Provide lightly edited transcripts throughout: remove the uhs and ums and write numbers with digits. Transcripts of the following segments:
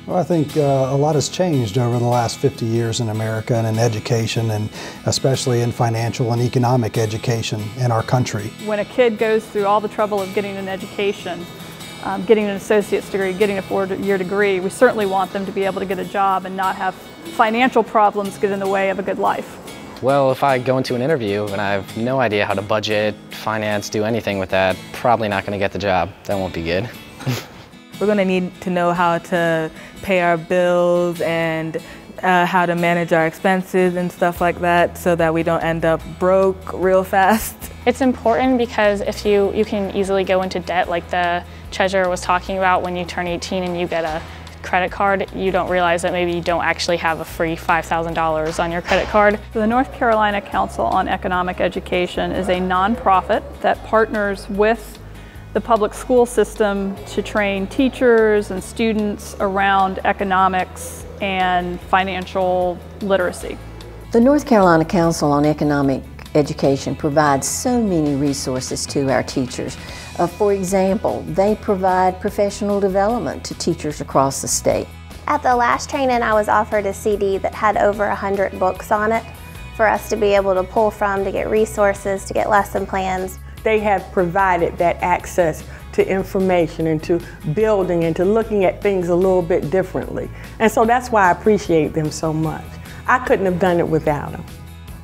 Well, I think a lot has changed over the last 50 years in America and in education, and especially in financial and economic education in our country. When a kid goes through all the trouble of getting an education, getting an associate's degree, getting a four-year degree, we certainly want them to be able to get a job and not have financial problems get in the way of a good life. Well, if I go into an interview and I have no idea how to budget, finance, do anything with that, probably not going to get the job. That won't be good. We're going to need to know how to pay our bills and how to manage our expenses and stuff like that so that we don't end up broke real fast. It's important because if you can easily go into debt like the treasurer was talking about. When you turn 18 and you get a credit card, you don't realize that maybe you don't actually have a free $5,000 on your credit card. The North Carolina Council on Economic Education is a nonprofit that partners with the public school system to train teachers and students around economics and financial literacy. The North Carolina Council on Economic Education provides so many resources to our teachers. For example, they provide professional development to teachers across the state. At the last training, I was offered a CD that had over 100 books on it for us to be able to pull from, to get resources, to get lesson plans. They have provided that access to information and to building and to looking at things a little bit differently. And so that's why I appreciate them so much. I couldn't have done it without them.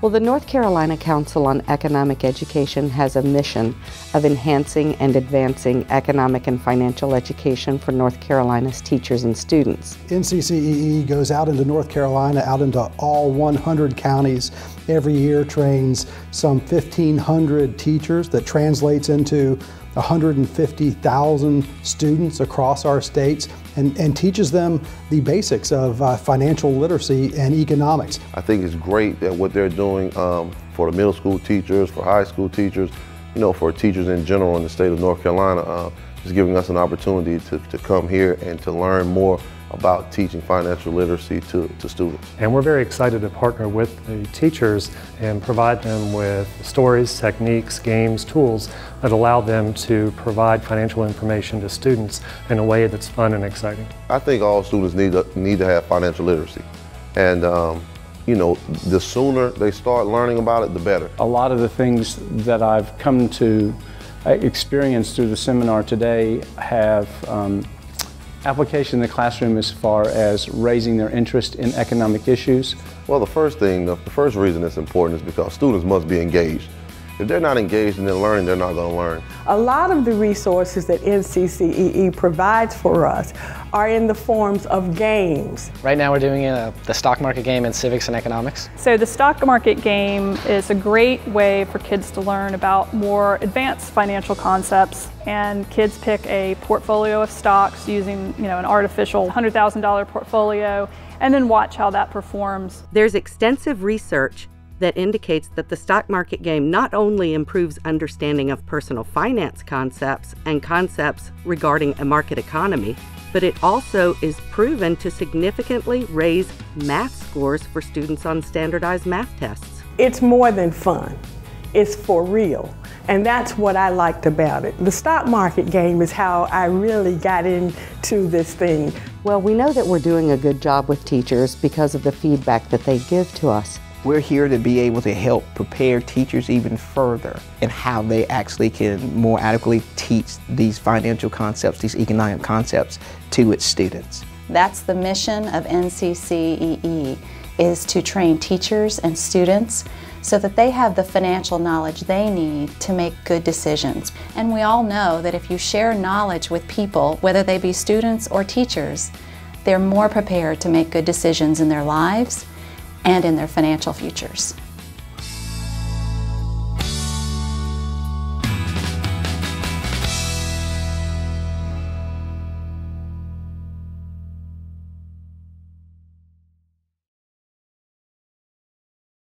Well, the North Carolina Council on Economic Education has a mission of enhancing and advancing economic and financial education for North Carolina's teachers and students. NCCEE goes out into North Carolina, out into all 100 counties every year, trains some 1,500 teachers. That translates into 150,000 students across our states and teaches them the basics of financial literacy and economics. I think it's great that what they're doing for the middle school teachers, for high school teachers, you know, for teachers in general in the state of North Carolina, is giving us an opportunity to come here and to learn more about teaching financial literacy to students. And we're very excited to partner with the teachers and provide them with stories, techniques, games, tools that allow them to provide financial information to students in a way that's fun and exciting. I think all students need to have financial literacy. And you know, the sooner they start learning about it, the better. A lot of the things that I've come to experience through the seminar today have application in the classroom as far as raising their interest in economic issues? Well, the first reason it's important is because students must be engaged. If they're not engaged in their learning, they're not going to learn. A lot of the resources that NCCEE provides for us are in the forms of games. Right now we're doing the stock market game in civics and economics. So the stock market game is a great way for kids to learn about more advanced financial concepts, and kids pick a portfolio of stocks using, you know, an artificial $100,000 portfolio, and then watch how that performs. There's extensive research that indicates that the stock market game not only improves understanding of personal finance concepts and concepts regarding a market economy, but it also is proven to significantly raise math scores for students on standardized math tests. It's more than fun. It's for real. And that's what I liked about it. The stock market game is how I really got into this thing. Well, we know that we're doing a good job with teachers because of the feedback that they give to us. We're here to be able to help prepare teachers even further in how they actually can more adequately teach these financial concepts, these economic concepts to its students. That's the mission of NCCEE, is to train teachers and students so that they have the financial knowledge they need to make good decisions. And we all know that if you share knowledge with people, whether they be students or teachers, they're more prepared to make good decisions in their lives and in their financial futures.